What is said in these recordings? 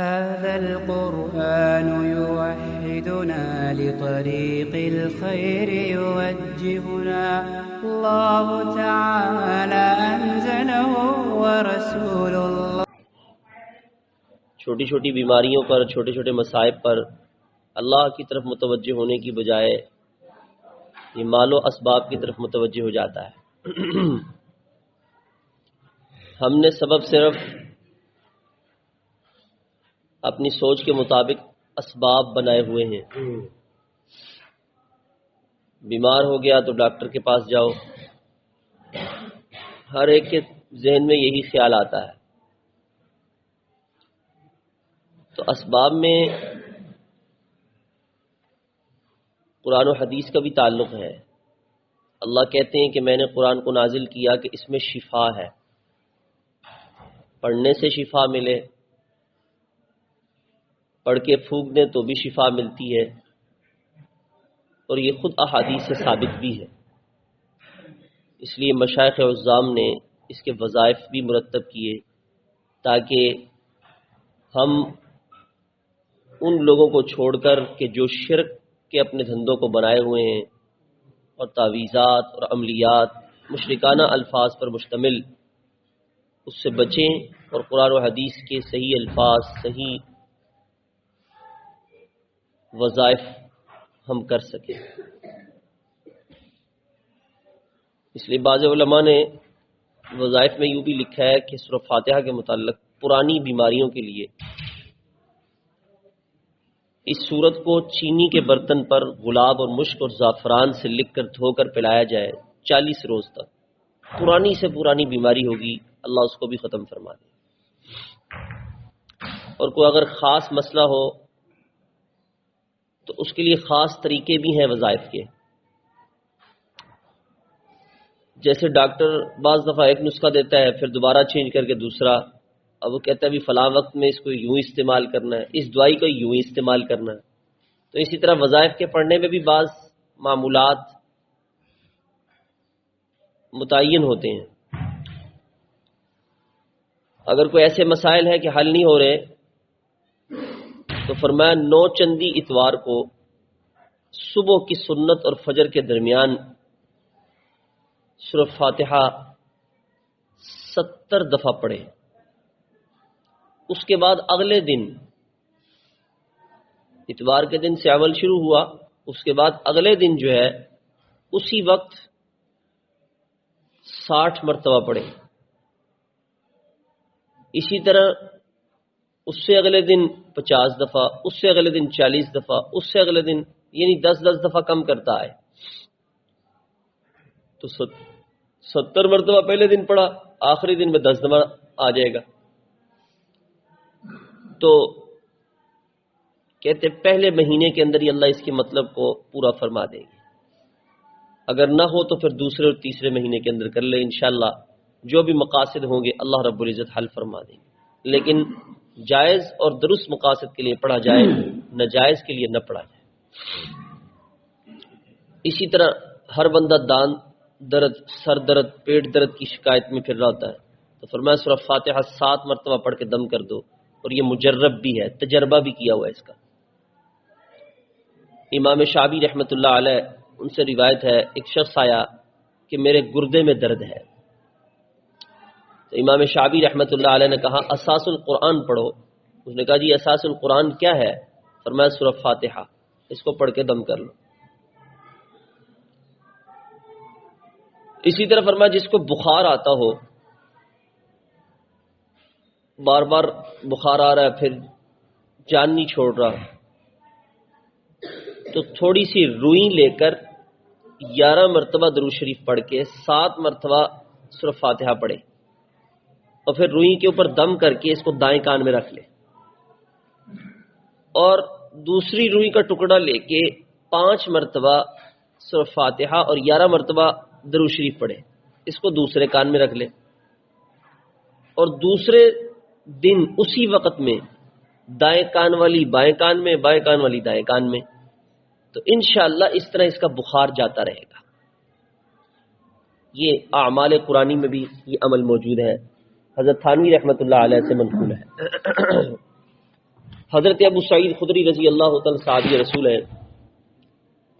هذا القرآن يوحدنا لطريق الخير يوجهنا الله تعالى أنزله ورسول الله. چھوٹی چھوٹی بیماریوں پر، چھوٹے چھوٹے مصائب پر اللہ کی طرف متوجہ ہونے کی بجائے یہ مال و اسباب کی طرف متوجہ ہو جاتا ہے. ہم نے سبب صرف اپنی سوچ کے مطابق اسباب بنائے ہوئے ہیں. بیمار ہو گیا تو ڈاکٹر کے پاس جاؤ، ہر ایک کے ذہن میں یہی خیال آتا ہے. تو اسباب میں قرآن و حدیث کا بھی تعلق ہے. اللہ کہتے ہیں کہ میں نے قرآن کو نازل کیا کہ اس میں شفا ہے، پڑھنے سے شفا ملے، پڑھ کے پھونک دیں تو بھی شفا ملتی ہے، اور یہ خود احادیث سے ثابت بھی ہے. اس لیے مشائخ عظام نے اس کے وظائف بھی مرتب کیے تاکہ ہم ان لوگوں کو چھوڑ کر کہ جو شرک کے اپنے دھندوں کو بنائے ہوئے ہیں اور تعویذات اور عملیات مشرکانہ الفاظ پر مشتمل، اس سے بچیں اور قرآن و حدیث کے صحیح الفاظ، صحیح وظائف ہم کر سکیں. اس لیے بعض علماء نے وظائف میں یوں بھی لکھا ہے کہ سورہ فاتحہ کے متعلق پرانی بیماریوں کے لیے اس سورت کو چینی کے برتن پر گلاب اور مشک اور زعفران سے لکھ کر دھو کر پلایا جائے 40 روز تک. پرانی سے پرانی بیماری ہوگی اللہ اس کو بھی ختم فرما دے. اور کوئی اگر خاص مسئلہ ہو تو اس کے لیے خاص طریقے بھی ہیں وظائف کے. جیسے ڈاکٹر بعض دفعہ ایک نسخہ دیتا ہے پھر دوبارہ چینج کر کے دوسرا، اب وہ کہتا ہے بھی فلاں وقت میں اس کو یوں استعمال کرنا ہے، اس دوائی کو یوں استعمال کرنا ہے. تو اسی طرح وظائف کے پڑھنے میں بھی بعض معمولات متعین ہوتے ہیں. اگر کوئی ایسے مسائل ہے کہ حل نہیں ہو رہے تو فرمایا 9 چندی اتوار کو صبح کی سنت اور فجر کے درمیان سورہ فاتحہ 70 دفعہ پڑھے. اس کے بعد اگلے دن، اتوار کے دن سے عمل شروع ہوا، اس کے بعد اگلے دن جو ہے اسی وقت 60 مرتبہ پڑھے. اسی طرح اس سے اگلے دن 50 دفعہ، اس سے اگلے دن 40 دفعہ، اس سے اگلے دن، یعنی 10 دفعہ کم کرتا ہے. تو 70 مرتبہ پہلے دن پڑھا، آخری دن میں 10 دفعہ آ جائے گا. تو کہتے پہلے مہینے کے اندر ہی اللہ اس کے مطلب کو پورا فرما دے گی. اگر نہ ہو تو پھر دوسرے اور تیسرے مہینے کے اندر کر لے، انشاءاللہ جو بھی مقاصد ہوں گے اللہ رب العزت حل فرما دیں گے. لیکن جائز اور درست مقاصد کے لیے پڑھا جائے، ناجائز کے لیے نہ پڑھا جائے. اسی طرح ہر بندہ دان درد، سر درد، پیٹ درد کی شکایت میں پھر رہا ہوتا ہے تو فرمایا سورہ فاتحہ 7 مرتبہ پڑھ کے دم کر دو. اور یہ مجرب بھی ہے، تجربہ بھی کیا ہوا ہے اس کا. امام شعبی رحمۃ اللہ علیہ ان سے روایت ہے، ایک شخص آیا کہ میرے گردے میں درد ہے. تو امام شعبی رحمۃ اللہ علیہ نے کہا اساس القرآن پڑھو. اس نے کہا جی اساس القرآن کیا ہے؟ فرمایا سورہ فاتحہ، اس کو پڑھ کے دم کر لو. اسی طرح فرمایا جس کو بخار آتا ہو، بار بار بخار آ رہا ہے پھر جان نہیں چھوڑ رہا، تو تھوڑی سی روئی لے کر 11 مرتبہ درود شریف پڑھ کے 7 مرتبہ سورہ فاتحہ پڑھے اور پھر روئی کے اوپر دم کر کے اس کو دائیں کان میں رکھ لے اور دوسری روئی کا ٹکڑا لے کے 5 مرتبہ سورہ فاتحہ اور 11 مرتبہ درود شریف پڑھے. اس کو دوسرے کان میں رکھ لے اور دوسرے دن اسی وقت میں دائیں کان والی بائیں کان میں، بائیں کان والی دائیں کان میں. تو انشاءاللہ اس طرح اس کا بخار جاتا رہے گا. یہ اعمال قرآنی میں بھی یہ عمل موجود ہے، حضرت تھانوی رحمۃ اللہ علیہ سے منقول ہے. حضرت ابو سعید خدری رضی اللہ تعالی صحابی رسول ہیں،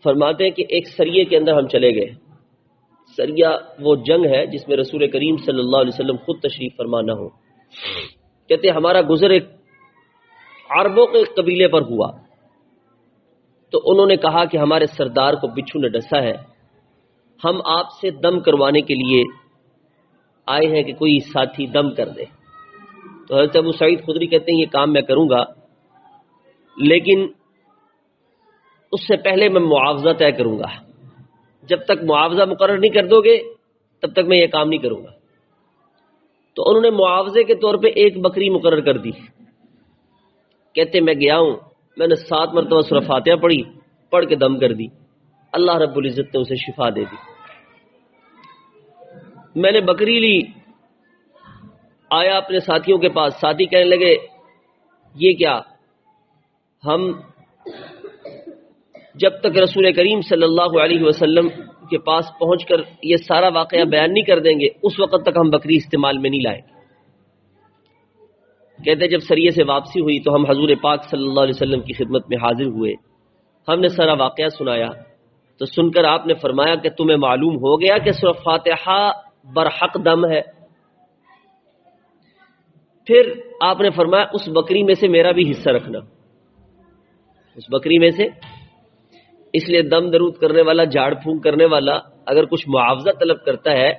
فرماتے ہیں کہ ایک سریے کے اندر ہم چلے گئے۔ سریہ وہ جنگ ہے جس میں رسول کریم صلی اللہ علیہ وسلم خود تشریف فرما نہ ہو۔ کہتے ہیں ہمارا گزر ایک عربوں کے قبیلے پر ہوا، تو انہوں نے کہا کہ ہمارے سردار کو بچھو نے ڈسا ہے، ہم آپ سے دم کروانے کے لیے آئے ہیں کہ کوئی ساتھی دم کر دے۔ تو حضرت ابو سعید خدری کہتے ہیں یہ کام میں کروں گا، لیکن اس سے پہلے میں معاوضہ طے کروں گا، جب تک معاوضہ مقرر نہیں کر دو گے تب تک میں یہ کام نہیں کروں گا۔ تو انہوں نے معاوضے کے طور پہ ایک بکری مقرر کر دی۔ کہتے میں گیا ہوں، میں نے 7 مرتبہ سورہ فاتحہ پڑھی، پڑھ کے دم کر دی، اللہ رب العزت نے اسے شفا دے دی۔ میں نے بکری لی، آیا اپنے ساتھیوں کے پاس، ساتھی کہنے لگے یہ کیا؟ ہم جب تک رسول کریم صلی اللہ علیہ وسلم کے پاس پہنچ کر یہ سارا واقعہ بیان نہیں کر دیں گے اس وقت تک ہم بکری استعمال میں نہیں لائیں گے۔ کہتے جب سریے سے واپسی ہوئی تو ہم حضور پاک صلی اللہ علیہ وسلم کی خدمت میں حاضر ہوئے، ہم نے سارا واقعہ سنایا، تو سن کر آپ نے فرمایا کہ تمہیں معلوم ہو گیا کہ سورہ فاتحہ برحق دم ہے؟ پھر آپ نے فرمایا اس بکری میں سے میرا بھی حصہ رکھنا، اس بکری میں سے۔ اس لیے دم درود کرنے والا، جھاڑ پھونک کرنے والا اگر کچھ معاوضہ طلب کرتا ہے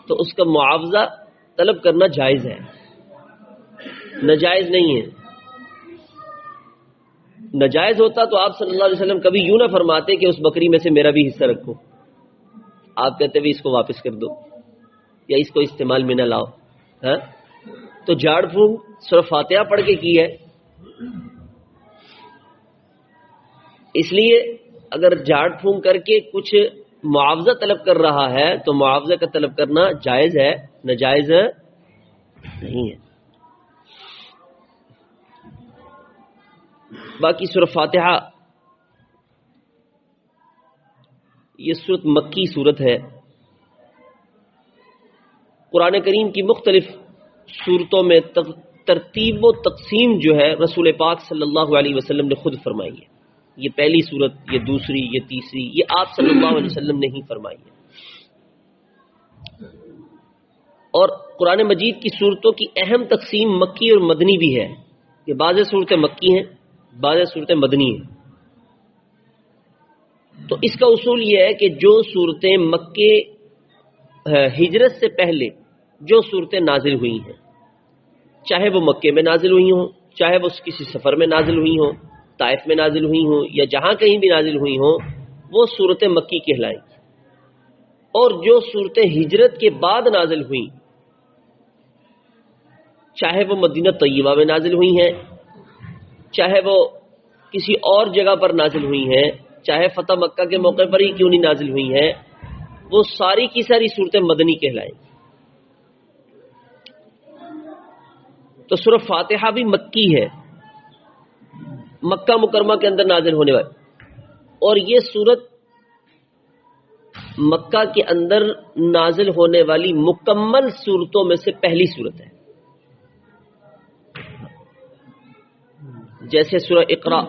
تو اس کا معاوضہ طلب کرنا جائز ہے، ناجائز نہیں ہے۔ ناجائز ہوتا تو آپ صلی اللہ علیہ وسلم کبھی یوں نہ فرماتے کہ اس بکری میں سے میرا بھی حصہ رکھو، آپ کہتے بھی اس کو واپس کر دو یا اس کو استعمال میں نہ لاؤ۔ ہاں تو جھاڑ پھونک سورہ فاتحہ پڑھ کے کی ہے، اس لیے اگر جھاڑ پھونک کر کے کچھ معاوضہ طلب کر رہا ہے تو معاوضہ کا طلب کرنا جائز ہے، ناجائز نہیں ہے۔ باقی سورہ فاتحہ یہ سورت مکی سورت ہے۔ قرآن کریم کی مختلف سورتوں میں ترتیب و تقسیم جو ہے رسول پاک صلی اللہ علیہ وسلم نے خود فرمائی ہے۔ یہ پہلی سورت، یہ دوسری، یہ تیسری، یہ آپ صلی اللہ علیہ وسلم نے ہی فرمائی ہے۔ اور قرآن مجید کی صورتوں کی اہم تقسیم مکی اور مدنی بھی ہے کہ بعض صورتیں مکی ہیں، بعض صورتیں مدنی ہیں۔ تو اس کا اصول یہ ہے کہ جو صورتیں مکے ہجرت سے پہلے جو صورتیں نازل ہوئی ہیں، چاہے وہ مکے میں نازل ہوئی ہوں، چاہے وہ کسی سفر میں نازل ہوئی ہوں، طائف میں نازل ہوئی ہوں، یا جہاں کہیں بھی نازل ہوئی ہوں، وہ صورتیں مکی کہلائیں گی۔ اور جو صورتیں ہجرت کے بعد نازل ہوئیں، چاہے وہ مدینہ طیبہ میں نازل ہوئی ہیں، چاہے وہ کسی اور جگہ پر نازل ہوئی ہیں، چاہے فتح مکہ کے موقع پر ہی کیوں نہیں نازل ہوئی ہیں، وہ ساری کی ساری صورتیں مدنی کہلائیں گی۔ تو سورہ فاتحہ بھی مکی ہے، مکہ مکرمہ کے اندر نازل ہونے والی، اور یہ سورت مکہ کے اندر نازل ہونے والی مکمل صورتوں میں سے پہلی صورت ہے۔ جیسے سورہ اقرا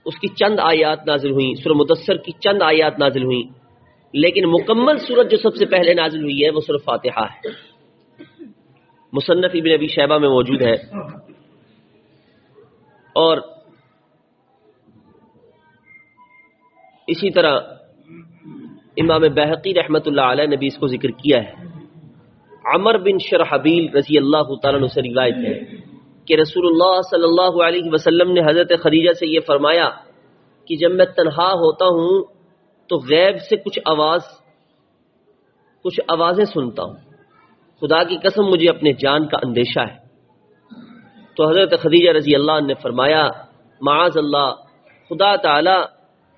اس کی چند آیات نازل ہوئیں، سورہ مدثر کی چند آیات نازل ہوئیں، لیکن مکمل صورت جو سب سے پہلے نازل ہوئی ہے وہ سورہ فاتحہ ہے۔ مصنف ابن ابی شیبہ میں موجود ہے، اور اسی طرح امام بہقی رحمۃ اللہ علیہ نے بھی اس کو ذکر کیا ہے۔ عمر بن شرحبیل رضی اللہ تعالیٰ عنہ سے روایت ہے کہ رسول اللہ صلی اللہ علیہ وسلم نے حضرت خدیجہ سے یہ فرمایا کہ جب میں تنہا ہوتا ہوں تو غیب سے کچھ آوازیں سنتا ہوں، خدا کی قسم مجھے اپنے جان کا اندیشہ ہے۔ تو حضرت خدیجہ رضی اللہ عنہ نے فرمایا معاذ اللہ، خدا تعالی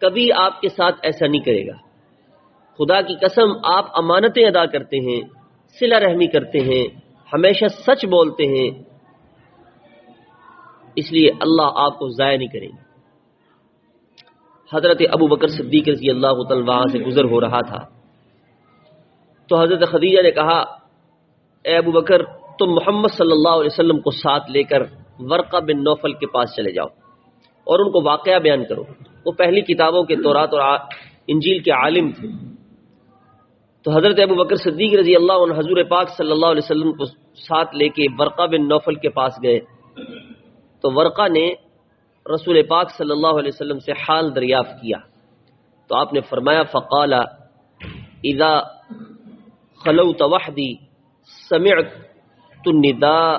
کبھی آپ کے ساتھ ایسا نہیں کرے گا، خدا کی قسم آپ امانتیں ادا کرتے ہیں، صلہ رحمی کرتے ہیں، ہمیشہ سچ بولتے ہیں، اس لیے اللہ آپ کو ضائع نہیں کریں گے۔ حضرت ابو بکر صدیق رضی اللہ تعالی وہاں سے گزر ہو رہا تھا، تو حضرت خدیجہ نے کہا اے ابو بکر تم محمد صلی اللہ علیہ وسلم کو ساتھ لے کر ورقہ بن نوفل کے پاس چلے جاؤ اور ان کو واقعہ بیان کرو. وہ پہلی کتابوں کے تورات اور انجیل کے عالم تھے. تو حضرت ابو بکر صدیق رضی اللہ عنہ حضور پاک صلی اللہ علیہ وسلم کو ساتھ لے کے ورقہ بن نوفل کے پاس گئے. تو ورقہ نے رسول پاک صلی اللہ علیہ وسلم سے حال دریافت کیا. تو آپ نے فرمایا فقال اذا خلوت وحدی سمعت النداء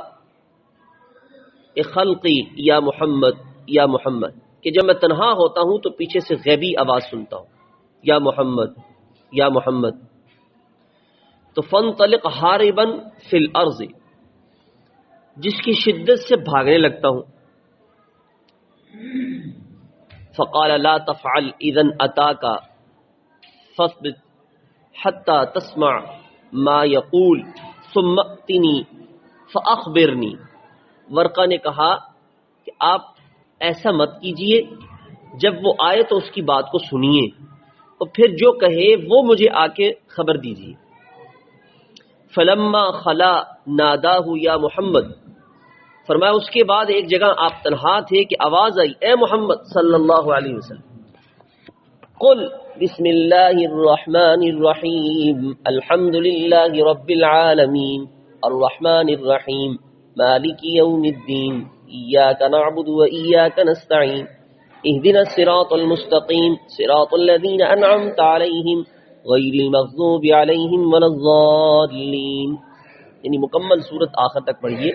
خلقی یا محمد یا محمد، کہ جب میں تنہا ہوتا ہوں تو پیچھے سے غیبی آواز سنتا ہوں یا محمد یا محمد. تو فانطلق حاربا فی الارض، جس کی شدت سے بھاگنے لگتا ہوں. فقال لا تفعل اذا اتاك فاثبت حتى تسمع ما يقول ثم اتني فاخبرني. ورقہ نے کہا کہ آپ ایسا مت کیجئے، جب وہ آئے تو اس کی بات کو سنیے اور پھر جو کہے وہ مجھے آ کے خبر دیجیے. فلما خلا ناداہ یا محمد، فرمایا اس کے بعد ایک جگہ آپ تنہا تھے کہ آواز آئی اے محمد صلی اللہ علیہ وسلم. قل بسم اللہ الرحمن الرحیم الحمد للہ رب العالمین الرحمن الرحیم مالک یوم الدین ایاک نعبد و ایاک نستعین اہدنا الصراط المستقیم صراط الذین انعمت علیہم غیر المغضوب علیہم ولا الضالین. یعنی مکمل سورت آخر تک پڑھیے.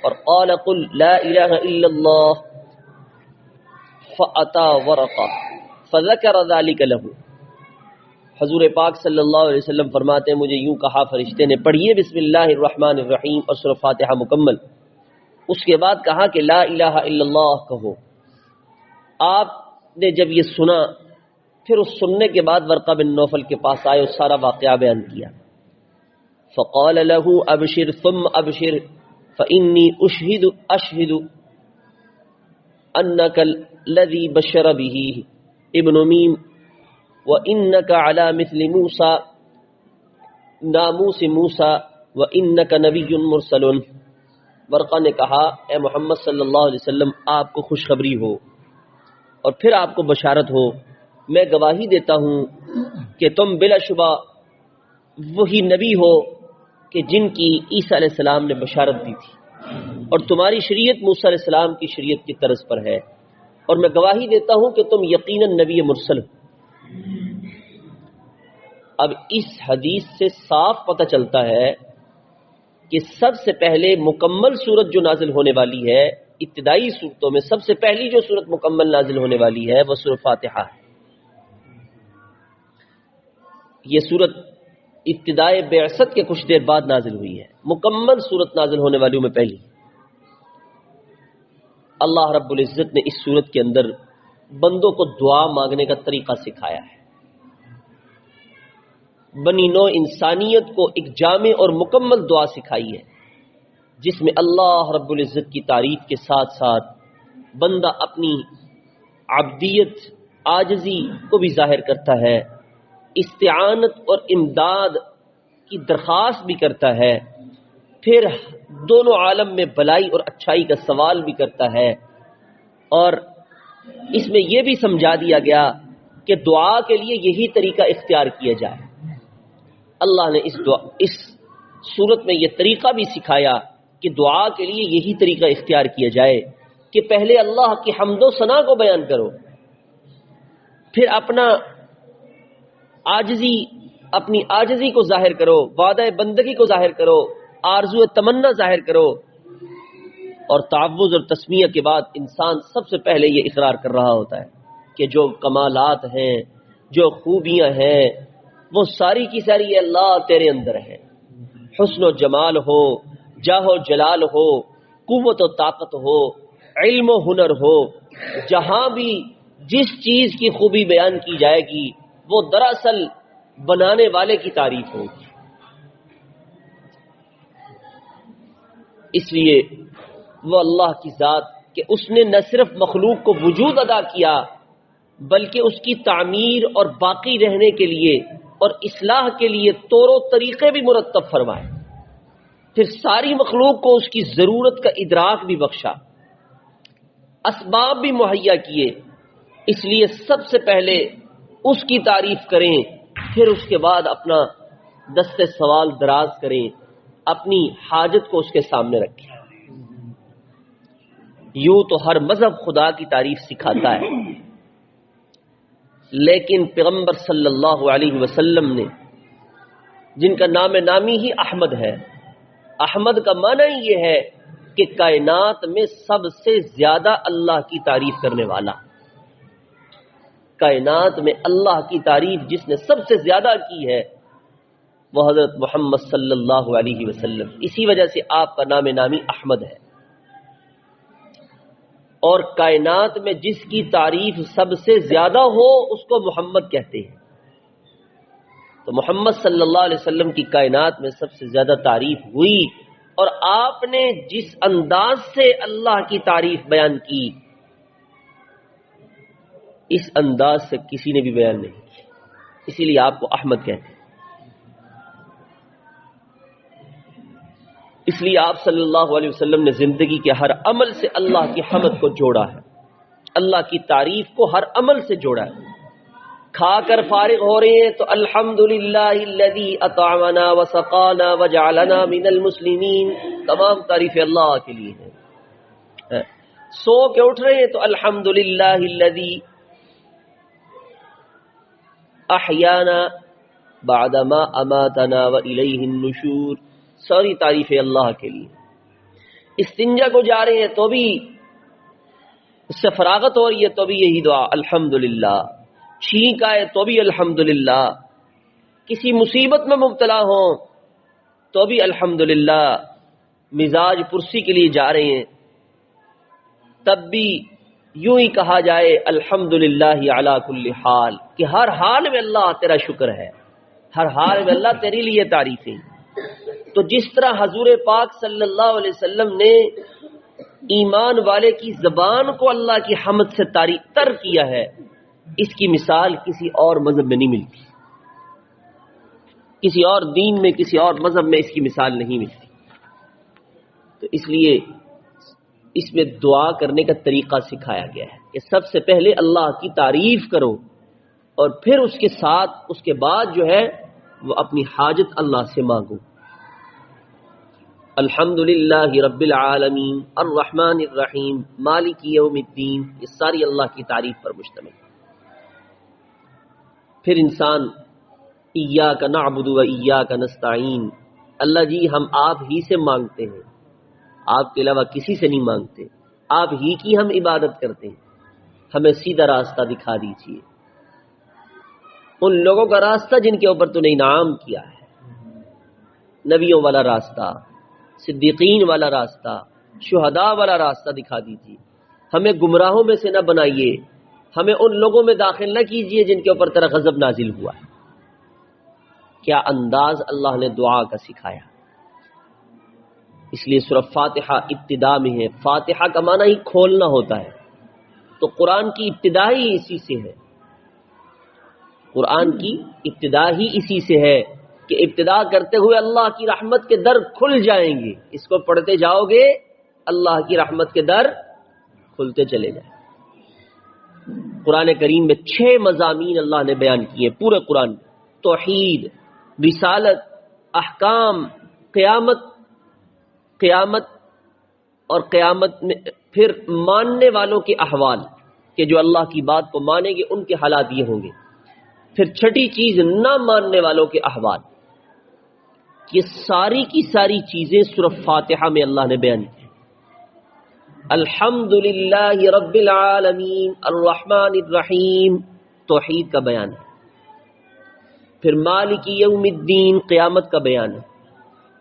اور قال قل لا الہ الا اللہ فاتا ورقہ فذکر ذلک له. حضور پاک صلی اللہ علیہ وسلم فرماتے ہیں مجھے یوں کہا فرشتے نے پڑھیے بسم اللہ الرحمن الرحیم اور سورہ فاتحہ مکمل. اس کے بعد کہا کہ لا الہ الا اللہ کہو. آپ نے جب یہ سنا پھر اس سننے کے بعد ورقہ بن نوفل کے پاس آئے اور سارا واقعہ بیان کیا. فقال له ابشر ثم ابشر فإني أشهد أنك الذي بشر به ابن ميم وإنك على مثل موسى ناموس موسى وإنك نبي مرسل. ورقہ نے کہا اے محمد صلی اللہ علیہ وسلم آپ کو خوشخبری ہو اور پھر آپ کو بشارت ہو، میں گواہی دیتا ہوں کہ تم بلا شبہ وہی نبی ہو کہ جن کی عیسیٰ علیہ السلام نے بشارت دی تھی، اور تمہاری شریعت موسیٰ علیہ السلام کی شریعت کی طرز پر ہے، اور میں گواہی دیتا ہوں کہ تم یقیناً نبی مرسل ہو. اب اس حدیث سے صاف پتہ چلتا ہے کہ سب سے پہلے مکمل سورت جو نازل ہونے والی ہے، ابتدائی سورتوں میں سب سے پہلی جو سورت مکمل نازل ہونے والی ہے وہ سورہ فاتحہ ہے. یہ سورت ابتدائے بعثت کے کچھ دیر بعد نازل ہوئی ہے. مکمل سورت نازل ہونے والیوں میں پہلی. اللہ رب العزت نے اس سورت کے اندر بندوں کو دعا مانگنے کا طریقہ سکھایا ہے. بنی نوع انسانیت کو ایک جامع اور مکمل دعا سکھائی ہے جس میں اللہ رب العزت کی تعریف کے ساتھ ساتھ بندہ اپنی عبدیت عاجزی کو بھی ظاہر کرتا ہے، استعانت اور امداد کی درخواست بھی کرتا ہے، پھر دونوں عالم میں بلائی اور اچھائی کا سوال بھی کرتا ہے. اور اس میں یہ بھی سمجھا دیا گیا کہ دعا کے لیے یہی طریقہ اختیار کیا جائے. اللہ نے اس صورت میں یہ طریقہ بھی سکھایا کہ دعا کے لیے یہی طریقہ اختیار کیا جائے کہ پہلے اللہ کی حمد و ثنا کو بیان کرو، پھر اپنی عاجزی کو ظاہر کرو، وعدہ بندگی کو ظاہر کرو، آرزو تمنا ظاہر کرو، اور تعوذ اور تسمیہ کے بعد انسان سب سے پہلے یہ اقرار کر رہا ہوتا ہے کہ جو کمالات ہیں، جو خوبیاں ہیں، وہ ساری کی ساری اللہ تیرے اندر ہے. حسن و جمال ہو، جاہ و جلال ہو، قوت و طاقت ہو، علم و ہنر ہو، جہاں بھی جس چیز کی خوبی بیان کی جائے گی وہ دراصل بنانے والے کی تعریف ہوگی. اس لیے وہ اللہ کی ذات کہ اس نے نہ صرف مخلوق کو وجود عطا کیا بلکہ اس کی تعمیر اور باقی رہنے کے لیے اور اصلاح کے لیے طور و طریقے بھی مرتب فرمائے، پھر ساری مخلوق کو اس کی ضرورت کا ادراک بھی بخشا اسباب بھی مہیا کیے، اس لیے سب سے پہلے اس کی تعریف کریں، پھر اس کے بعد اپنا دست سوال دراز کریں، اپنی حاجت کو اس کے سامنے رکھیں۔ یوں تو ہر مذہب خدا کی تعریف سکھاتا ہے، لیکن پیغمبر صلی اللہ علیہ وسلم نے، جن کا نام نامی ہی احمد ہے، احمد کا معنی یہ ہے کہ کائنات میں سب سے زیادہ اللہ کی تعریف کرنے والا، کائنات میں اللہ کی تعریف جس نے سب سے زیادہ کی ہے وہ حضرت محمد صلی اللہ علیہ وسلم، اسی وجہ سے آپ کا نام نامی احمد ہے۔ اور کائنات میں جس کی تعریف سب سے زیادہ ہو اس کو محمد کہتے ہیں، تو محمد صلی اللہ علیہ وسلم کی کائنات میں سب سے زیادہ تعریف ہوئی، اور آپ نے جس انداز سے اللہ کی تعریف بیان کی اس انداز سے کسی نے بھی بیان نہیں کی، اسی لیے آپ کو احمد کہتے ہیں۔ اس لیے آپ صلی اللہ علیہ وسلم نے زندگی کے ہر عمل سے اللہ کی حمد کو جوڑا ہے، اللہ کی تعریف کو ہر عمل سے جوڑا ہے۔ کھا کر فارغ ہو رہے ہیں تو الحمدللہ الذی اطعمنا وسقانا وجعلنا من المسلمین، تمام تعریف اللہ کے لیے ہے۔ سو کے اٹھ رہے ہیں تو الحمدللہ الذی احیانا بعدما اماتنا والیہ النشور، ساری تعریف اللہ کے لیے۔ استنجا کو جا رہے ہیں تو بھی، اس سے فراغت ہو رہی ہے تو بھی یہی دعا الحمدللہ، چھینک آئے تو بھی الحمدللہ، کسی مصیبت میں مبتلا ہوں تو بھی الحمدللہ، مزاج پرسی کے لیے جا رہے ہیں تب بھی یوں ہی کہا جائے الحمدللہ علی کل حال، کہ ہر حال میں اللہ تیرا شکر ہے، ہر حال میں اللہ تیرے لیے تعریفیں۔ تو جس طرح حضور پاک صلی اللہ علیہ وسلم نے ایمان والے کی زبان کو اللہ کی حمد سے تر کیا ہے، اس کی مثال کسی اور مذہب میں نہیں ملتی، کسی اور دین میں، کسی اور مذہب میں اس کی مثال نہیں ملتی۔ تو اس لیے اس میں دعا کرنے کا طریقہ سکھایا گیا ہے کہ سب سے پہلے اللہ کی تعریف کرو، اور پھر اس کے ساتھ اس کے بعد جو ہے وہ اپنی حاجت اللہ سے مانگو۔ الحمدللہ رب العالمین الرحمن الرحیم مالک یوم الدین، یہ ساری اللہ کی تعریف پر مشتمل ہے۔ پھر انسان ایاک نعبد و ایاک نستعین، اللہ جی ہم آپ ہی سے مانگتے ہیں، آپ کے علاوہ کسی سے نہیں مانگتے، آپ ہی کی ہم عبادت کرتے ہیں، ہمیں سیدھا راستہ دکھا دیجیے، ان لوگوں کا راستہ جن کے اوپر تو نے انعام کیا ہے، نبیوں والا راستہ، صدیقین والا راستہ، شہداء والا راستہ دکھا دیجیے، ہمیں گمراہوں میں سے نہ بنائیے، ہمیں ان لوگوں میں داخل نہ کیجیے جن کے اوپر تیرا غضب نازل ہوا ہے۔ کیا انداز اللہ نے دعا کا سکھایا، اس لیے سورہ فاتحہ ابتدا میں ہے، فاتحہ کا معنی ہی کھولنا ہوتا ہے، تو قرآن کی ابتدا ہی اسی سے ہے، قرآن کی ابتدا ہی اسی سے ہے کہ ابتدا کرتے ہوئے اللہ کی رحمت کے در کھل جائیں گے، اس کو پڑھتے جاؤ گے اللہ کی رحمت کے در کھلتے چلے جائیں۔ قرآن کریم میں 6 مضامین اللہ نے بیان کیے، پورے قرآن میں، توحید، رسالت، احکام، قیامت اور قیامت میں پھر ماننے والوں کے احوال، کہ جو اللہ کی بات کو مانیں گے ان کے حالات یہ ہوں گے، پھر چھٹی چیز نہ ماننے والوں کے احوال۔ یہ ساری کی ساری چیزیں سورہ فاتحہ میں اللہ نے بیان کی۔ الحمدللہ رب العالمین الرحمن الرحیم، توحید کا بیان ہے، پھر مالک یوم الدین، قیامت کا بیان ہے،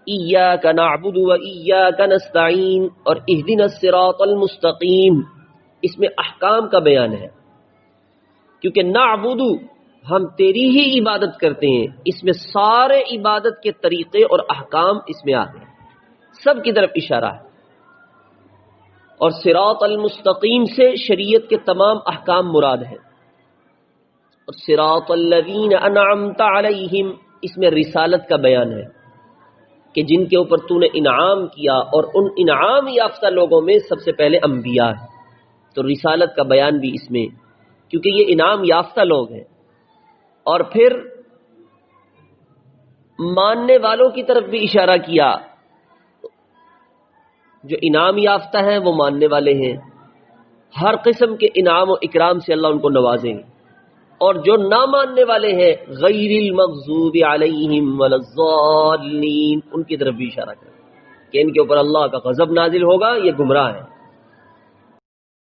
ایاک نعبد و ایاک نستعین اور اہدنا الصراط المستقیم، اس میں احکام کا بیان ہے، کیونکہ نعبد ہم تیری ہی عبادت کرتے ہیں، اس میں سارے عبادت کے طریقے اور احکام اس میں آ گئے، سب کی طرف اشارہ ہے، اور صراط المستقیم سے شریعت کے تمام احکام مراد ہیں، اور صراط الذین انعمت علیہم اس میں رسالت کا بیان ہے کہ جن کے اوپر تو نے انعام کیا، اور ان انعام یافتہ لوگوں میں سب سے پہلے انبیاء ہیں، تو رسالت کا بیان بھی اس میں، کیونکہ یہ انعام یافتہ لوگ ہیں، اور پھر ماننے والوں کی طرف بھی اشارہ کیا، جو انعام یافتہ ہیں وہ ماننے والے ہیں، ہر قسم کے انعام و اکرام سے اللہ ان کو نوازیں گے، اور جو نہ ماننے والے ہیں غیر المغضوب علیہم ولا الضالین، ان کی طرف بھی اشارہ کریں کہ ان کے اوپر اللہ کا غضب نازل ہوگا، یہ گمراہ ہیں۔